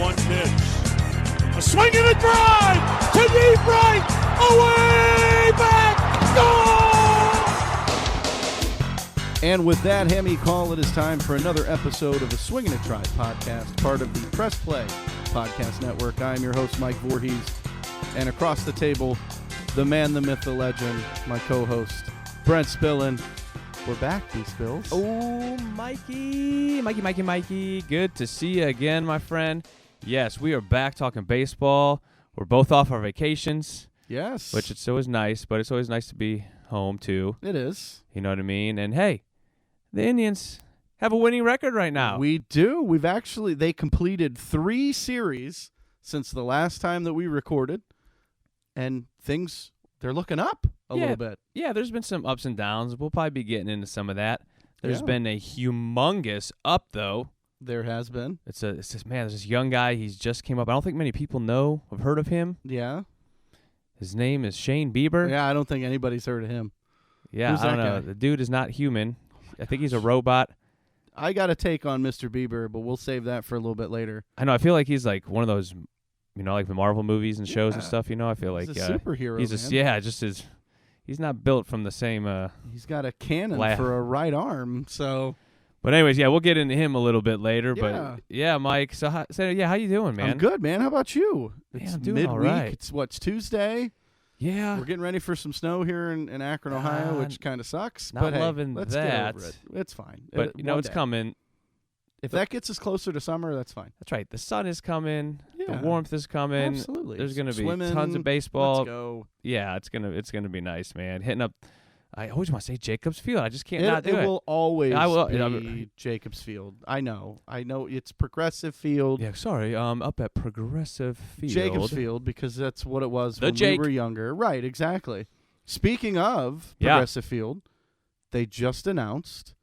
1 pitch. A swing and a drive to deep right, away back, goal! And with that Hemi call, it is time for another episode of the Swingin' It Try podcast, part of the Press Play Podcast Network. I am your host, Mike Voorhees, and across the table, the man, the myth, the legend, my co-host, Brent Spillin. We're back, B-Spills. Oh, Mikey. Good to see you again, my friend. Yes, we are back talking baseball. We're both off our vacations. Yes. Which it's always nice, but it's always nice to be home, too. It is. You know what I mean? And, hey, the Indians have a winning record right now. We do. They completed 3 series since the last time that we recorded, and they're looking up a little bit. Yeah, there's been some ups and downs. We'll probably be getting into some of that. There's been a humongous up, though. There has been. It's this young guy. He's just came up. I don't think many people have heard of him. Yeah. His name is Shane Bieber. Yeah, I don't think anybody's heard of him. Yeah, Who's I don't that know. guy? The dude is not human. I think he's a robot. I got a take on Mr. Bieber, but we'll save that for a little bit later. I know. I feel like he's like one of those, like the Marvel movies and shows and stuff. I feel like he's a superhero. He's not built from the same. He's got a cannon for a right arm. So, but anyways, we'll get into him a little bit later. Yeah. But yeah, Mike. So how you doing, man? I'm good, man. How about you? It's I'm doing midweek. all right. It's Tuesday. Yeah, we're getting ready for some snow here in Akron, Ohio, which kind of sucks. Not but loving let's that. get over it. It's fine. But it's coming. If that gets us closer to summer, that's fine. That's right. The sun is coming. Yeah. The warmth is coming. Absolutely. There's going to be Swimming, tons of baseball. Let's go. Yeah, it's gonna be nice, man. Hitting up. I always want to say Jacobs Field. I just can't not do it. It will always be be Jacobs Field. I know. It's Progressive Field. Yeah, sorry. Up at Progressive Field. Jacobs Field, because that's what it was when we were younger. Right, exactly. Speaking of Progressive Field, they just announced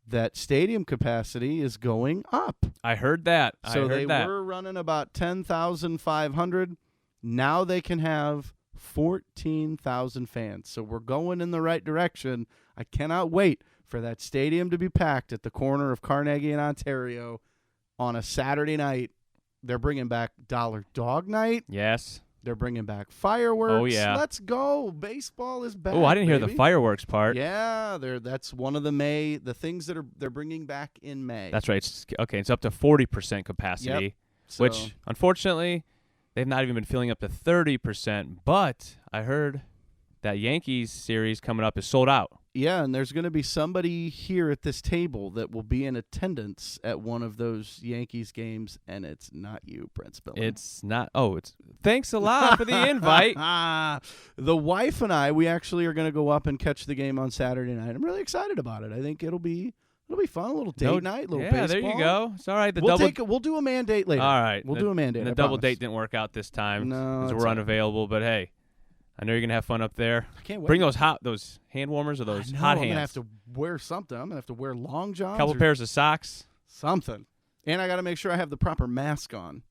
that stadium capacity is going up. I heard that. So they were running about 10,500. Now they can have 14,000 fans. So we're going in the right direction. I cannot wait for that stadium to be packed at the corner of Carnegie and Ontario on a Saturday night. They're bringing back Dollar Dog Night. Yes. They're bringing back fireworks. Oh, yeah. Let's go. Baseball is back. Oh, I didn't hear baby. the fireworks part. Yeah, that's one of the things that they're bringing back in May. That's right. It's up to 40% capacity, Yep. which unfortunately they've not even been filling up to 30%. But I heard that Yankees series coming up is sold out. Yeah, and there's going to be somebody here at this table that will be in attendance at one of those Yankees games, and it's not you, Brent Spillin. It's not. Oh, thanks a lot for the invite. The wife and I, we actually are going to go up and catch the game on Saturday night. I'm really excited about it. I think it'll be fun, a little date night, a little baseball. Yeah, there you go. It's all right. We'll do a man date later. All right. We'll do a man date. And the double date didn't work out this time because we're unavailable, but hey. I know you're going to have fun up there. I can't wait. Bring those hand warmers or those hot hands. I'm going to have to wear something. I'm going to have to wear long johns. Couple pairs of socks. Something. And I got to make sure I have the proper mask on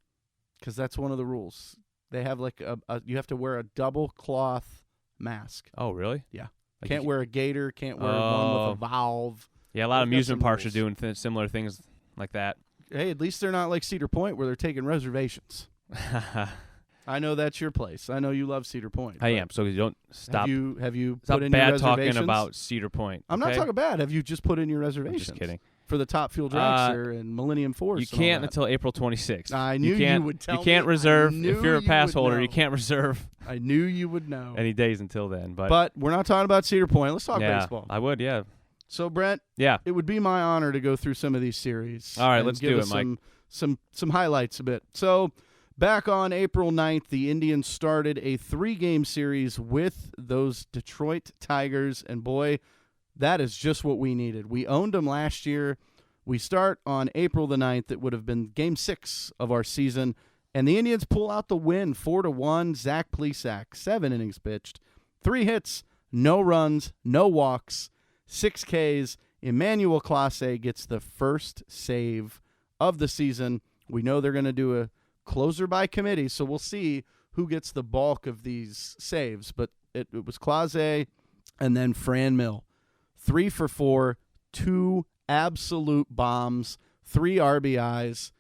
because that's one of the rules. They have you have to wear a double cloth mask. Oh, really? Yeah. Can't wear a gaiter. Can't wear one with a valve. Yeah, a lot of amusement parks are doing similar things like that. Hey, at least they're not like Cedar Point where they're taking reservations. I know that's your place. I know you love Cedar Point. I am, so you don't stop. Have you stop put in your reservations? talking about Cedar Point. I'm not talking bad. Have you just put in your reservations? I'm just kidding. For the Top Fuel Dragster and Millennium Force. You can't until April 26th. I knew you would tell me. You can't reserve. If you're a pass holder, you can't reserve. I knew you would know. Any days until then. But we're not talking about Cedar Point. Let's talk baseball. I would, yeah. So, Brent, it would be my honor to go through some of these series. All right, let's do it, Mike. Some highlights a bit. So, back on April 9th, the Indians started a 3-game series with those Detroit Tigers, and boy, that is just what we needed. We owned them last year. We start on April the 9th. It would have been Game 6 of our season, and the Indians pull out the win, 4-1. Zach Plesac, 7 innings pitched, 3 hits, no runs, no walks, 6 Ks. Emmanuel Clase gets the first save of the season. We know they're going to do a closer by committee, so we'll see who gets the bulk of these saves. But it was Clase and then Fran Mill. 3 for 4, 2 absolute bombs, 3 RBIs.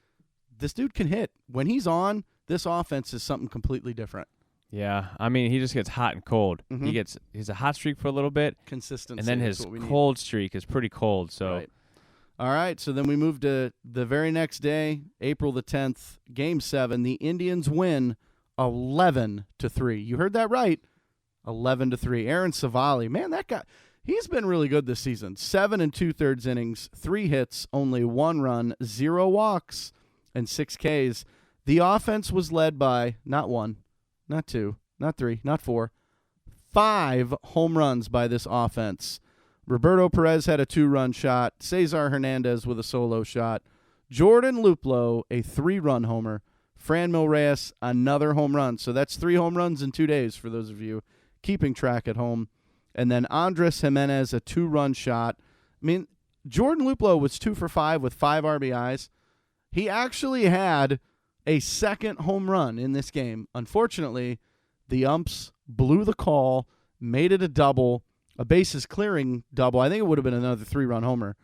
this dude can hit. When he's on, this offense is something completely different. Yeah, I mean, he just gets hot and cold. Mm-hmm. He's a hot streak for a little bit. Consistency. And then his cold streak is pretty cold. So, right. All right, so then we move to the very next day, April the 10th, Game 7. The Indians win 11-3. You heard that right, 11-3. Aaron Savali, man, that guy, he's been really good this season. 7 2/3 innings, 3 hits, only 1 run, 0 walks, and 6 Ks. The offense was led by not 1, not 2, not 3, not 4, 5 home runs by this offense. Roberto Perez had a 2-run shot. Cesar Hernandez with a solo shot. Jordan Luplow, a 3-run homer. Franmil Reyes, another home run. So that's 3 home runs in 2 days for those of you keeping track at home. And then Andres Jimenez, a 2-run shot. I mean, Jordan Luplow was 2 for 5 with 5 RBIs. He actually had a second home run in this game. Unfortunately, the umps blew the call, made it a double. A bases clearing double. I think it would have been another 3-run homer.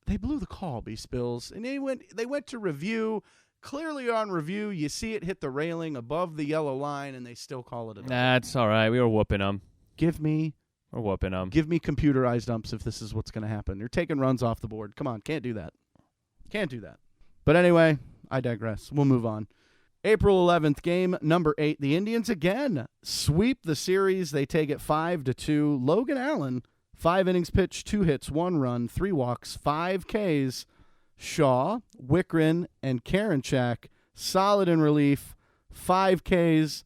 They blew the call, B. Spills, and they went to review. Clearly on review, you see it hit the railing above the yellow line, and they still call it a double. That's all right. We were whooping them. Give me computerized umps if this is what's going to happen. They're taking runs off the board. Come on, can't do that. Can't do that. But anyway, I digress. We'll move on. April 11th, game number 8. The Indians again sweep the series. They take it 5-2. Logan Allen, 5 innings pitched, 2 hits, 1 run, 3 walks, 5 Ks. Shaw, Wickren, and Karinchak solid in relief, 5 Ks.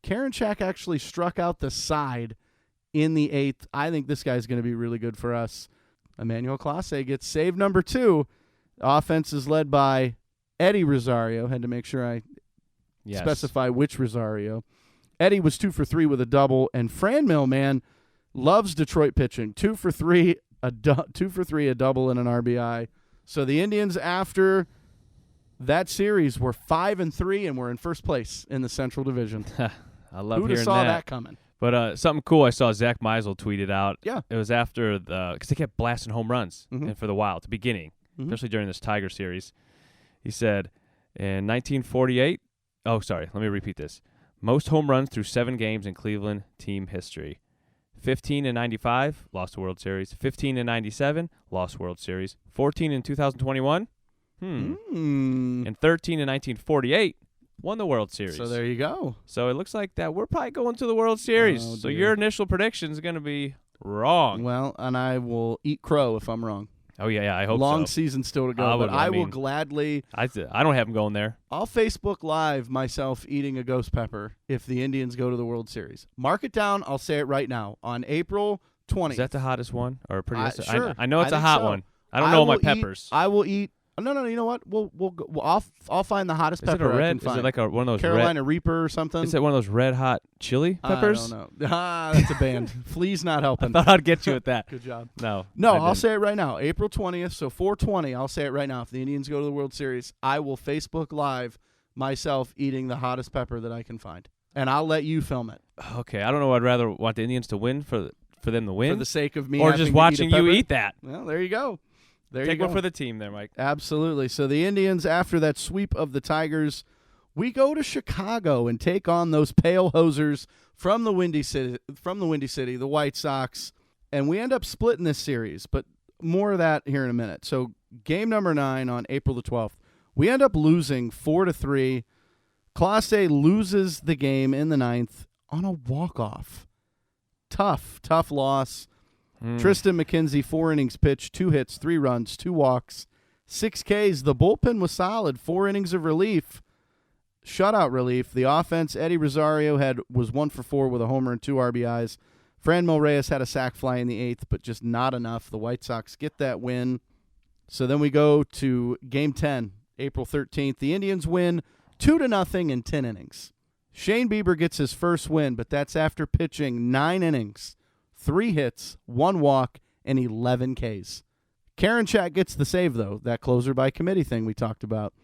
Karinchak actually struck out the side in the 8th. I think this guy's going to be really good for us. Emmanuel Clase gets save number 2. The offense is led by Eddie Rosario. Had to make sure I specify which Rosario. Eddie was 2 for 3 with a double, and Franmil, man, loves Detroit pitching. 2 for 3, a double, and an RBI. So the Indians, after that series, were 5-3, and we're in first place in the Central Division. I love Who'd hearing have saw that coming? But something cool I saw Zach Meisel tweeted out. Yeah. It was after because they kept blasting home runs and for the Wild at the beginning, especially during this Tiger series. He said, in 1948, let me repeat this. Most home runs through 7 games in Cleveland team history. 15 in 95, lost the World Series. 15 in 97, lost World Series. 14 in 2021, and 13 in 1948, won the World Series. So there you go. So it looks like that we're probably going to the World Series. Oh, so dear. your initial prediction is going to be wrong. Well, and I will eat crow if I'm wrong. Oh, yeah, I hope Long so. season still to go, but I will gladly. I don't have him going there. I'll Facebook Live myself eating a ghost pepper if the Indians go to the World Series. Mark it down. I'll say it right now. On April 20th. Is that the hottest one? Or pretty? Sure. I know it's a hot one. I don't know my peppers. I will eat. No. You know what? I'll find the hottest pepper. Is it a red? I can find. Is it like one of those Carolina Reaper or something? Is it one of those red hot chili peppers? I don't know. That's a band. Flea's not helping. I thought I'd get you with that. Good job. No, I'll say it right now. April 20th, so 4/20. I'll say it right now. If the Indians go to the World Series, I will Facebook Live myself eating the hottest pepper that I can find, and I'll let you film it. Okay, I don't know. I'd rather want the Indians to win for them to win, for the sake of me, or just watching you eat that. Well, there you go. Take one for the team there, Mike. Absolutely. So the Indians, after that sweep of the Tigers, we go to Chicago and take on those pale hosers from the Windy City, the White Sox, and we end up splitting this series. But more of that here in a minute. So game number 9 on April the 12th, we end up losing 4-3. Clase loses the game in the 9th on a walk-off. Tough loss. Tristan McKenzie, 4 innings pitched, 2 hits, 3 runs, 2 walks, 6 Ks. The bullpen was solid, 4 innings of relief, shutout relief. The offense, Eddie Rosario was 1 for 4 with a homer and 2 RBIs. Franmil Reyes had a sac fly in the 8th, but just not enough. The White Sox get that win. So then we go to Game 10, April 13th. The Indians win 2-0 in 10 innings. Shane Bieber gets his first win, but that's after pitching 9 innings. 3 hits, 1 walk, and 11 Ks. Karinchak gets the save, though, that closer by committee thing we talked about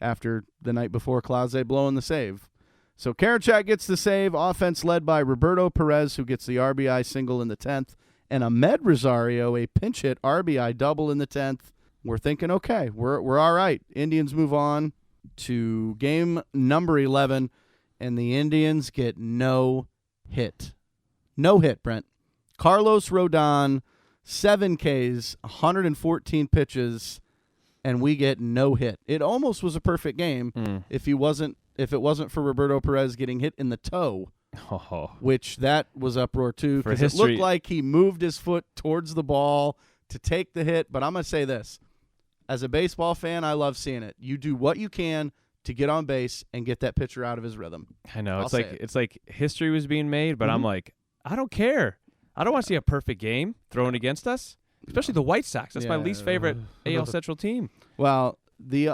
after the night before Clase blowing the save. So Karinchak gets the save, offense led by Roberto Perez, who gets the RBI single in the 10th, and Ahmed Rosario, a pinch hit RBI double in the 10th. We're thinking, okay, we're all right. Indians move on. to game number 11, and the Indians get no hit. No hit, Brent. Carlos Rodon, 7 Ks, 114 pitches, and we get no hit. It almost was a perfect game if it wasn't for Roberto Perez getting hit in the toe, which that was uproar too, because it looked like he moved his foot towards the ball to take the hit. But I'm going to say this. As a baseball fan, I love seeing it. You do what you can to get on base and get that pitcher out of his rhythm. I know. It's like history was being made, but I'm like, I don't care. I don't want to see a perfect game thrown against us, especially the White Sox. That's my least favorite AL Central team. Well, the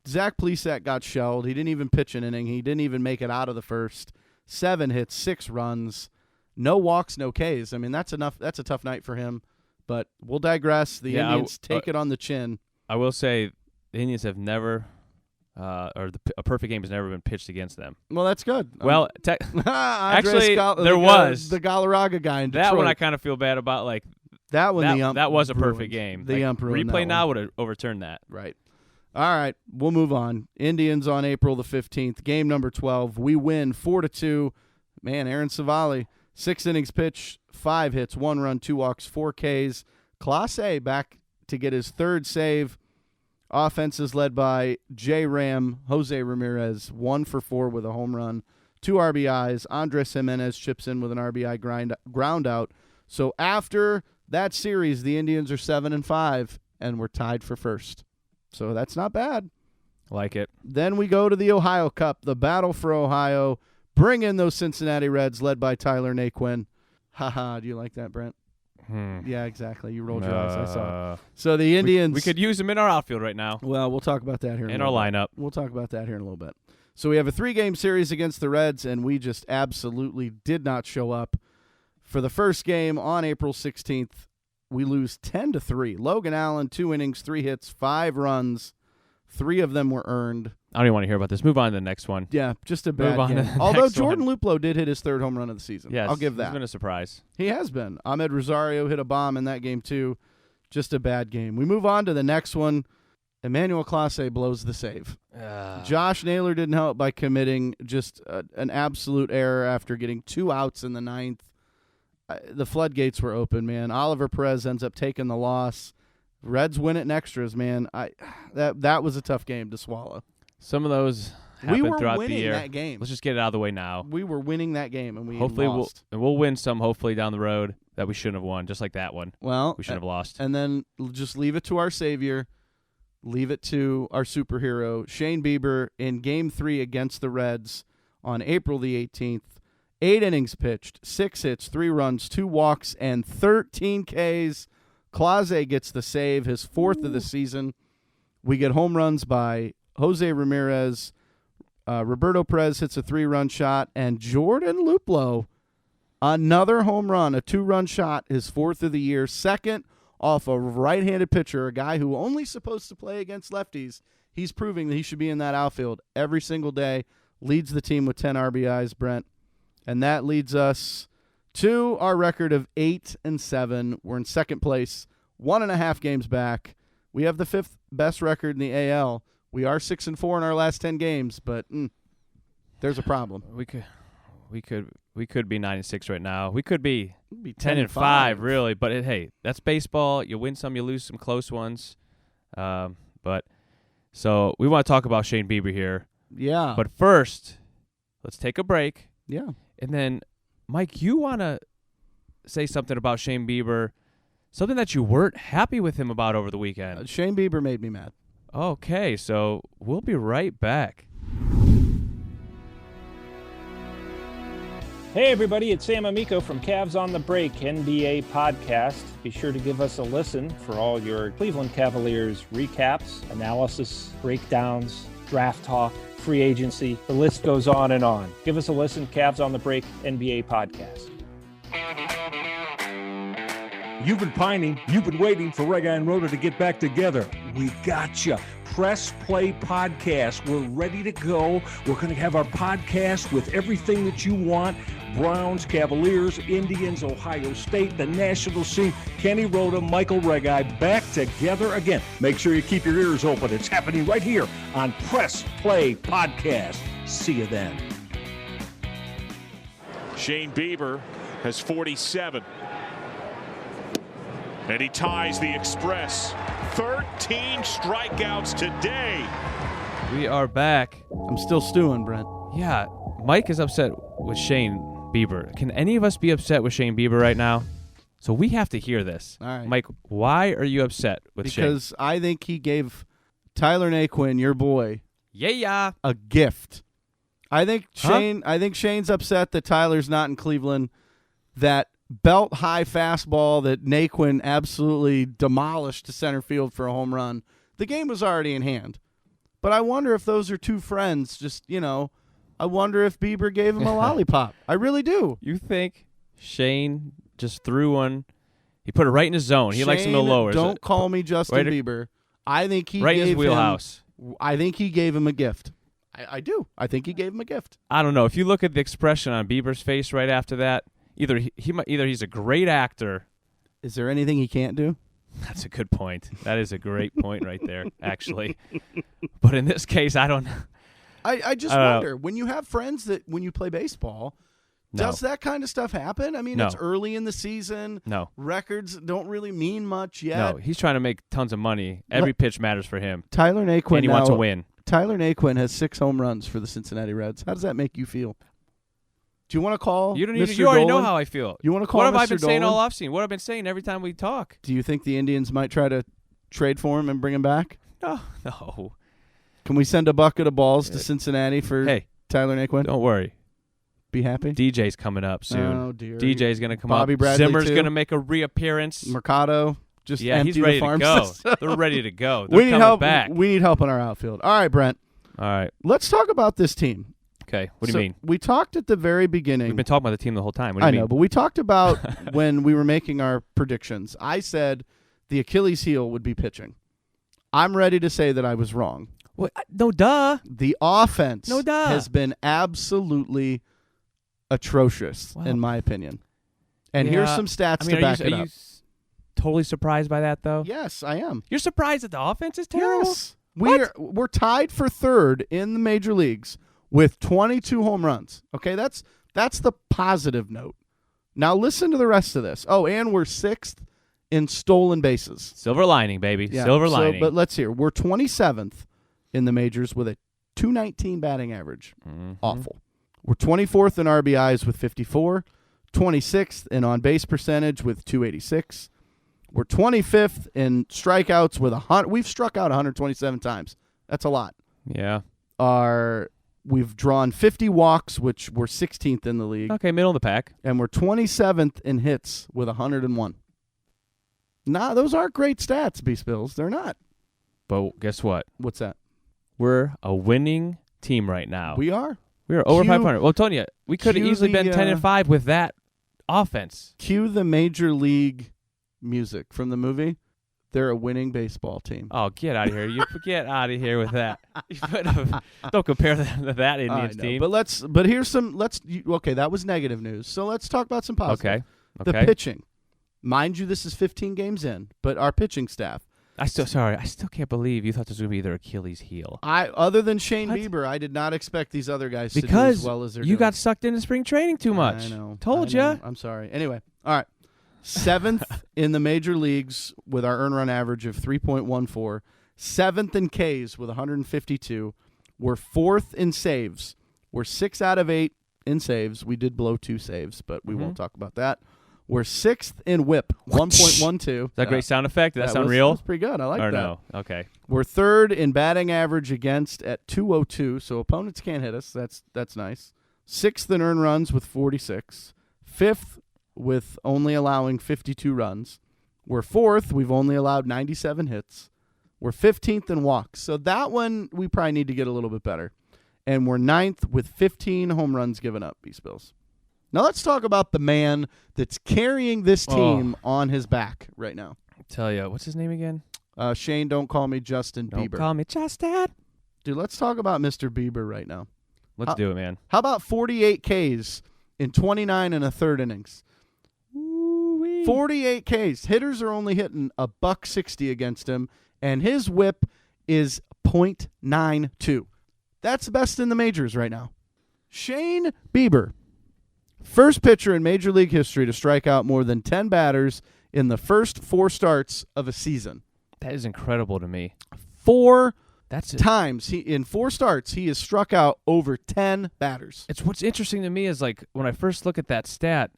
Zach Plesac got shelled. He didn't even pitch an inning. He didn't even make it out of the first. 7 hits, 6 runs, no walks, no Ks. I mean, that's enough. That's a tough night for him. But we'll digress. The Indians take it on the chin. I will say the Indians have never, a perfect game has never been pitched against them. Well, that's good. Well, actually, there was the Galarraga guy in Detroit. That one I kind of feel bad about. Like that one, that was a perfect game. The ump ruined replay now would have overturned that. Right. All right, we'll move on. Indians on April the 15th, game number 12. We win 4-2. Man, Aaron Savali, 6 innings pitched, 5 hits, 1 run, 2 walks, 4 Ks. Clase back to get his 3rd save. Offense is led by J. Ram, Jose Ramirez, 1 for 4 with a home run, 2 RBIs. Andres Jimenez chips in with an RBI ground out. So after that series, the Indians are 7-5, and we're tied for first. So that's not bad. Like it. Then we go to the Ohio Cup, the battle for Ohio. Bring in those Cincinnati Reds led by Tyler Naquin. Haha, do you like that, Brent? Yeah, exactly. You rolled your eyes. I saw it. So the Indians. We could use them in our outfield right now. Well, we'll talk about that here in our lineup. We'll talk about that here in a little bit. So we have a 3-game series against the Reds, and we just absolutely did not show up. For the first game on April 16th, we lose 10-3. Logan Allen, 2 innings, 3 hits, 5 runs. 3 of them were earned. I don't even want to hear about this. Move on to the next one. Yeah, just a bad game. Although Jordan Luplow did hit his 3rd home run of the season. Yes, I'll give that. He's been a surprise. He has been. Ahmed Rosario hit a bomb in that game too. Just a bad game. We move on to the next one. Emmanuel Clase blows the save. Josh Naylor didn't help by committing just an absolute error after getting 2 outs in the 9th. The floodgates were open, man. Oliver Perez ends up taking the loss. Reds win it in extras, man. That was a tough game to swallow. Some of those happened throughout the year. We were winning that game. Let's just get it out of the way now. We were winning that game, and we hopefully lost. We'll win some hopefully down the road that we shouldn't have won, just like that one. Well, we shouldn't have lost. And then just leave it to our savior. Leave it to our superhero, Shane Bieber, in Game 3 against the Reds on April the 18th. 8 innings pitched, 6 hits, 3 runs, 2 walks, and 13 Ks. Clase gets the save, his 4th of the season. We get home runs by Jose Ramirez. Roberto Perez hits a 3-run shot, and Jordan Luplow, another home run, a 2-run shot, his 4th of the year, 2nd off a right-handed pitcher, a guy who only supposed to play against lefties. He's proving that he should be in that outfield every single day, leads the team with 10 RBIs, Brent. And that leads us to our record of 8-7. We're in 2nd place, 1.5 games back. We have the 5th best record in the AL. We are 6-4 in our last 10 games, but there's a problem. We could be 9-6 right now. We could be 10-5, really. But hey, that's baseball. You win some, you lose some close ones. But so we want to talk about Shane Bieber here. Yeah. But first, let's take a break. Yeah. And then, Mike, you want to say something about Shane Bieber, something that you weren't happy with him about over the weekend. Shane Bieber made me mad. Okay, so we'll be right back. Hey everybody, it's Sam Amico from Cavs on the Break NBA podcast. Be sure to give us a listen for all your Cleveland Cavaliers recaps, analysis, breakdowns, draft talk, free agency. The list goes on and on. Give us a listen, Cavs on the Break NBA podcast. You've been pining. You've been waiting for Rega and Rhoda to get back together. We got you. Press Play Podcast. We're ready to go. We're going to have our podcast with everything that you want Browns, Cavaliers, Indians, Ohio State, the national scene. Kenny Rhoda, Michael Regai back together again. Make sure you keep your ears open. It's happening right here on Press Play Podcast. See you then. Shane Bieber has 47. And he ties the Express. 13 strikeouts today. We are back. I'm still stewing, Brent. Yeah, Mike is upset with Shane Bieber. Can any of us be upset with Shane Bieber right now? So we have to hear this. All right. Mike, why are you upset with Shane? Because I think he gave Tyler Naquin, your boy, Yeah. a gift. I think Shane's upset that Tyler's not in Cleveland. That belt high fastball that Naquin absolutely demolished to center field for a home run. The game was already in hand. But I wonder if those are two friends. Just, I wonder if Bieber gave him a lollipop. I really do. You think Shane just threw one? He put it right in his zone. He likes him to lower. Don't call me Justin Bieber. I think he right gave in his wheelhouse. I think he gave him a gift. I do. I think he gave him a gift. I don't know. If you look at the expression on Bieber's face right after that, either he's a great actor. Is there anything he can't do? That's a good point. That is a great point right there, actually. But in this case, I don't. I just wonder when you have friends that when you play baseball, does that kind of stuff happen? I mean, No. It's early in the season. No. Records don't really mean much yet. No, he's trying to make tons of money. Every pitch matters for him. Tyler Naquin And he wants to win. Tyler Naquin has 6 home runs for the Cincinnati Reds. How does that make you feel? Do you want to call You Mr. already know Dolan? how I feel. You want to call What have Mr. I been saying Dolan? all offseason? What I've been saying every time we talk? Do you think the Indians might try to trade for him and bring him back? No. Can we send a bucket of balls to Cincinnati for Tyler Naquin? Don't worry. Be happy. DJ's coming up soon. Oh, dear. DJ's going to come Bobby up. Bradley Zimmer's too. going to make a reappearance. Mercado. Just yeah, empty he's ready the farm to go. system. They're ready to go. They're We need coming help. back. We need help in our outfield. All right, Brent. All right. Let's talk about this team. Okay. What do you mean? We talked at the very beginning. We've been talking about the team the whole time. What do you I mean? know, but we talked about when we were making our predictions. I said the Achilles heel would be pitching. I'm ready to say that I was wrong. What? No, duh. The offense No, duh. has been absolutely atrocious, in my opinion. And here's some stats to back it up. Are you totally surprised by that, though? Yes, I am. You're surprised that the offense is terrible? Yes. We're tied for third in the major leagues with 22 home runs. Okay, that's the positive note. Now listen to the rest of this. Oh, and we're 6th in stolen bases. Silver lining, baby. Yeah, Silver lining. But let's hear. We're 27th in the majors with a .219 batting average. Mm-hmm. Awful. We're 24th in RBIs with 54, 26th in on-base percentage with .286. We're 25th in strikeouts with 100. We've struck out 127 times. That's a lot. Yeah. We've drawn 50 walks, which we're 16th in the league. Okay, middle of the pack. And we're 27th in hits with 101. Nah, those aren't great stats, B-Spills. They're not. But guess what? What's that? We're a winning team right now. We are. We are over 500. Well, Tonya, we could have cue easily been the, 10-5 with that offense. Cue the major league music from the movie. They're a winning baseball team. Oh, get out of here. You get out of here with that. Don't compare them to that Indians team. But here's some okay, that was negative news. So let's talk about some positive. Okay. The pitching. Mind you, this is 15 games in, but our pitching staff. I still can't believe you thought this was going to be their Achilles heel. Other than Shane Bieber, I did not expect these other guys to do because as well as they're you doing. got sucked into spring training too much. I know. Told ya. I'm sorry. Anyway, all right. 7th in the major leagues with our earn run average of 3.14. 7th in Ks with 152. We're 4th in saves. We're 6 out of 8 in saves. We did blow 2 saves, but we won't talk about that. We're 6th in whip, 1.12. Is that a great sound effect? Did that sound real? That's pretty good. I like that. No? Okay. We're 3rd in batting average against at 202, so opponents can't hit us. That's nice. 6th in earned runs with 46. 5th with only allowing 52 runs. We're 4th. We've only allowed 97 hits. We're 15th in walks. So that one we probably need to get a little bit better. And we're 9th with 15 home runs given up, B-Spills. Now let's talk about the man that's carrying this team on his back right now. I'll tell you, what's his name again? Shane, don't call me Justin Bieber. Don't call me Justin. Dude, let's talk about Mr. Bieber right now. Let's do it, man. How about 48 Ks in 29 and a third innings. Ooh-wee. 48 Ks. Hitters are only hitting $160 against him, and his whip is .92. That's the best in the majors right now. Shane Bieber, first pitcher in Major League history to strike out more than 10 batters in the first 4 starts of a season. That is incredible to me. 4 That's times in 4 starts he has struck out over 10 batters. It's what's interesting to me is like when I first look at that stat,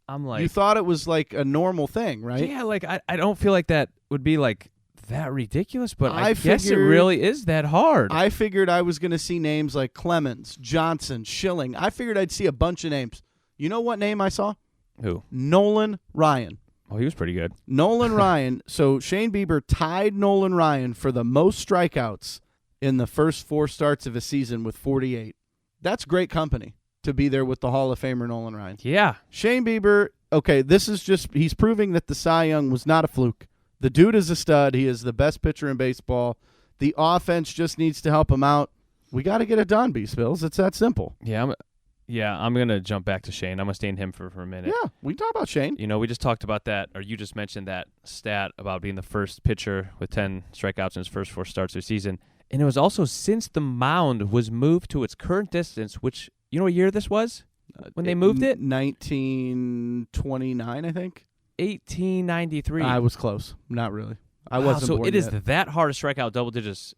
I'm like, you thought it was like a normal thing, right? yeah, like I don't feel like that would be like that ridiculous, but I guess it figured- really is that hard. I figured I was going to see names like Clemens, Johnson, Schilling. I figured I'd see a bunch of names. You know what name I saw? Who? Nolan Ryan. Oh, he was pretty good. Nolan Ryan. So Shane Bieber tied Nolan Ryan for the most strikeouts in the first 4 starts of a season with 48. That's great company to be there with the Hall of Famer Nolan Ryan. Yeah. Shane Bieber, okay, this is just, he's proving that the Cy Young was not a fluke. The dude is a stud. He is the best pitcher in baseball. The offense just needs to help him out. We got to get it done, B-Spills. It's that simple. Yeah, I'm going to jump back to Shane. I'm going to stay in him for a minute. Yeah, we can talk about Shane. You know, we just talked about that, or you just mentioned that stat about being the first pitcher with 10 strikeouts in his first 4 starts of the season. And it was also since the mound was moved to its current distance, which, you know what year this was when they moved it? 1929, I think. 1893. I was close. Not really. I Wow, wasn't so born it is yet. that hard to strike out double digits.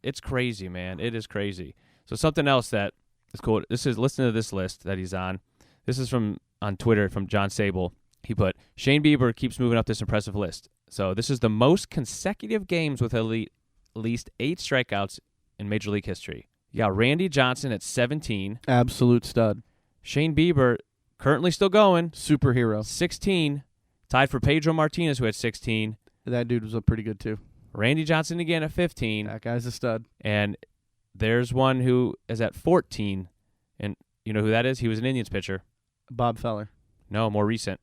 It's crazy, man. It is crazy. So something else that is cool. Listen to this list that he's on. This is on Twitter from John Sable. He put, Shane Bieber keeps moving up this impressive list. So this is the most consecutive games with at least 8 strikeouts in Major League history. You got Randy Johnson at 17. Absolute stud. Shane Bieber, currently still going, Superhero. 16. Tied for Pedro Martinez, who had 16. That dude was pretty good, too. Randy Johnson again at 15. That guy's a stud. And there's one who is at 14. And you know who that is? He was an Indians pitcher. Bob Feller. No, more recent.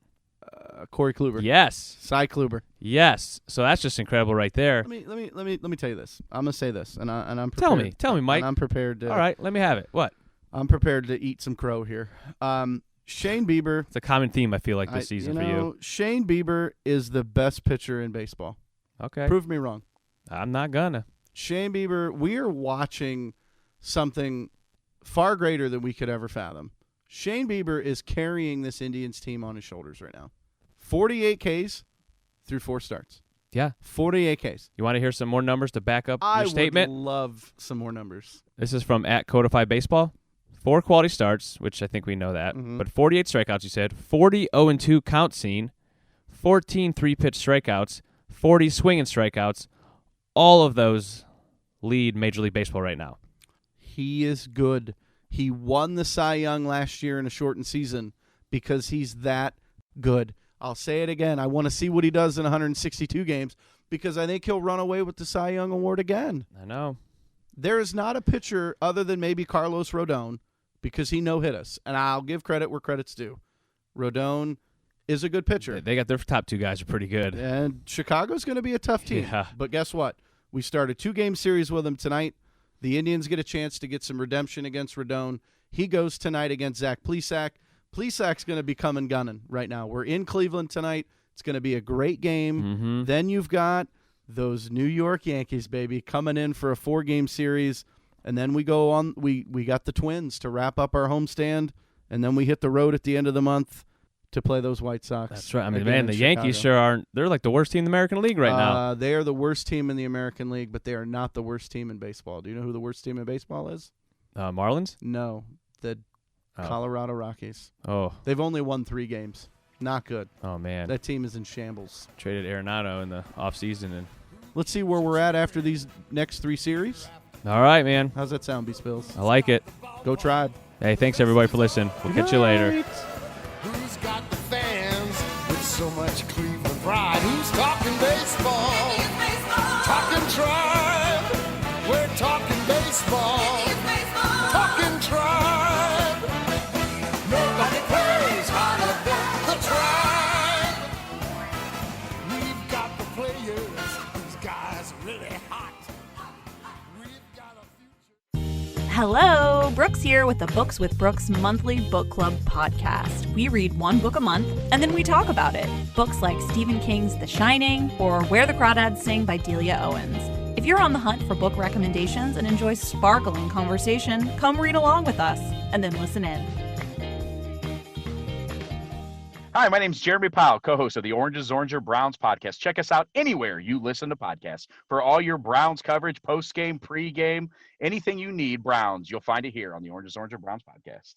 Corey Kluber. Yes. Cy Kluber. Yes. So that's just incredible right there. Let me tell you this. I'm gonna say this, and I'm prepared. Tell me, Mike. And I'm prepared to. All right, let me have it. What? I'm prepared to eat some crow here. Shane Bieber. It's a common theme, I feel like, this season for you. Shane Bieber is the best pitcher in baseball. Okay. Prove me wrong. I'm not gonna. Shane Bieber, we are watching something far greater than we could ever fathom. Shane Bieber is carrying this Indians team on his shoulders right now. 48 Ks through 4 starts. Yeah. 48 Ks. You want to hear some more numbers to back up I your statement? would love some more numbers. This is from @Codify Baseball. 4 quality starts, which I think we know that, but 48 strikeouts, you said. 40 0-2 count scene. 14 3-pitch strikeouts. 40 swinging strikeouts. All of those lead Major League Baseball right now. He is good. He won the Cy Young last year in a shortened season because he's that good. I'll say it again. I want to see what he does in 162 games because I think he'll run away with the Cy Young Award again. I know. There is not a pitcher other than maybe Carlos Rodon because he no-hit us, and I'll give credit where credit's due. Rodon is a good pitcher. They got their top 2 guys are pretty good. And Chicago's going to be a tough team. Yeah. But guess what? We start a 2-game series with him tonight. The Indians get a chance to get some redemption against Rodon. He goes tonight against Zach Plesac. Plesac's going to be coming gunning right now. We're in Cleveland tonight. It's going to be a great game. Mm-hmm. Then you've got those New York Yankees, baby, coming in for a 4-game series. And then we go on. We got the Twins to wrap up our homestand. And then we hit the road at the end of the month to play those White Sox. That's right. I mean, again man, in the Chicago. Yankees sure aren't. They're like the worst team in the American League right now. They are the worst team in the American League, but they are not the worst team in baseball. Do you know who the worst team in baseball is? Marlins? No, the Colorado Rockies. Oh. They've only won 3 games. Not good. Oh, man. That team is in shambles. Traded Arenado in the offseason. And Let's see where we're at after these next 3 series. all right, man. How's that sound, B-Spills? I like it. Go Tribe. Hey, thanks, everybody, for listening. We'll catch you later. Who's got the fans with so much Cleveland pride? Who's talking baseball? Talking Tribe. We're talking baseball. Talking Tribe. Nobody plays harder than the Tribe. We've got the players. These guys are really hot. We've got a future. Hello, Brooks here with the Books with Brooks monthly book club podcast. We read one book a month and then we talk about it. Books like Stephen King's The Shining or Where the Crawdads Sing by Delia Owens. If you're on the hunt for book recommendations and enjoy sparkling conversation, come read along with us and then listen in. Hi, my name's Jeremy Powell, co-host of the Oranges, Oranger, Browns podcast. Check us out anywhere you listen to podcasts. For all your Browns coverage, post-game, pre-game, anything you need Browns, you'll find it here on the Oranges, Oranger, Browns podcast.